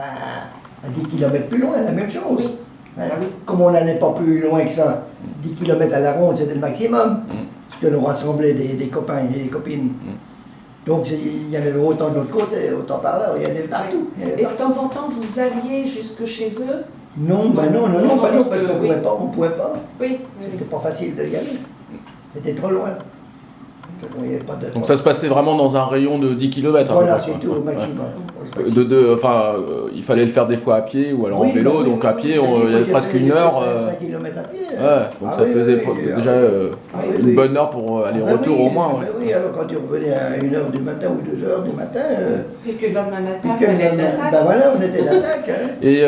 À 10 km plus loin, la même chose. Oui. Hein, comme on n'allait pas plus loin que ça, 10 km à la ronde, c'était le maximum. Parce que nous rassemblait des copains et des copines. Donc il y en avait autant de l'autre côté, autant par là, il y en avait partout. Et de temps en temps, vous alliez jusque chez eux? Non, ben non, parce qu'on oui. ne pouvait pas. Oui. C'était pas facile de y aller. C'était trop loin. Il y avait pas de Donc ça se passait vraiment dans un rayon de 10 km. Voilà, c'est tout, au maximum. Il fallait le faire des fois à pied ou alors Oui, en vélo, bah oui, donc oui, à pied, oui, il y avait presque une heure. 5 km à pied. Ouais, donc ça faisait déjà une bonne heure pour aller-retour au moins. Ouais. Oui, alors quand tu revenais à 1h du matin ou 2h du matin. Et que le lendemain matin, il fallait être d'attaque. Ben voilà, on était d'attaque. Hein. Et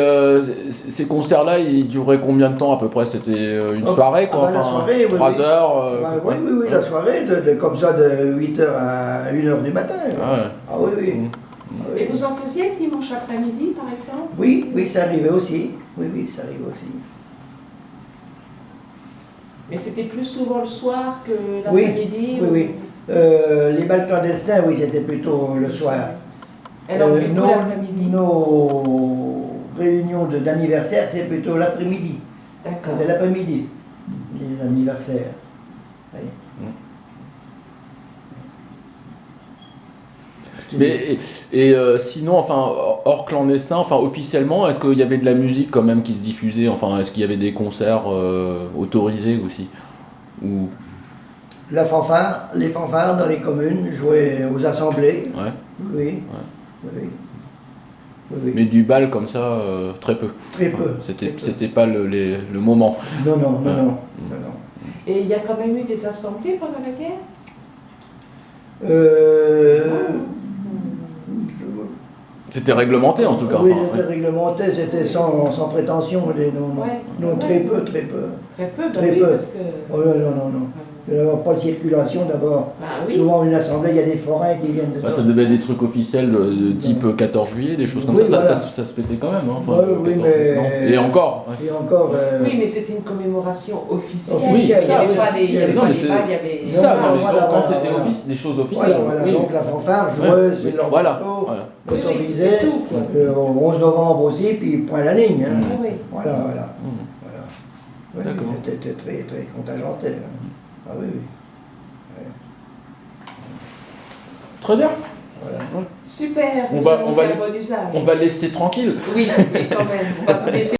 ces concerts-là, ils duraient combien de temps à peu près? C'était une soirée quoi, la soirée, 3 heures oui, la soirée, comme ça de 8h à 1h du matin. Ah oui, oui. Et vous en faisiez le dimanche après-midi, par exemple? Oui, ça arrivait aussi. Oui, ça arrivait aussi. Mais c'était plus souvent le soir que l'après-midi? Oui. Les bals clandestins, oui, c'était plutôt le soir. Alors, l'après-midi? Nos réunions d'anniversaire, c'est plutôt l'après-midi. D'accord. C'était l'après-midi, les anniversaires. Oui. Mais sinon, enfin, hors clandestin, enfin officiellement, est-ce qu'il y avait de la musique quand même qui se diffusait? Enfin, est-ce qu'il y avait des concerts autorisés aussi? Ou... Les fanfares dans les communes jouaient aux assemblées. Ouais. Oui. Mais du bal comme ça, très peu. Très peu. C'était pas le moment. Non. Et il y a quand même eu des assemblées pendant la guerre? C'était réglementé en tout cas. Oui, c'était réglementé, c'était sans prétention. Non, très peu. Très peu, parce que... Oh non. Il n'y avait pas de circulation d'abord. Oui. Souvent, une assemblée, il y a des forains qui viennent de... Ça devait être des trucs officiels de type 14 juillet, des choses comme ça. Voilà. Ça se pétait quand même. Hein, oui, mais... Et encore. Oui, mais c'était une commémoration officielle. Oui, il n'y avait pas des... Il y avait pas des balles, il y avait... C'est ça, quand c'était des choses officielles. Voilà, donc la fanfare jouait, c'est leur morceau, autorisé. C'est tout. 11 novembre aussi, puis point la ligne. Hein. Oui. Voilà. D'accord. C'était très contingenté. Ah oui. Très bien. Voilà. Super, On va faire bon usage. On va laisser tranquille. Oui, mais quand même, on va vous laisser.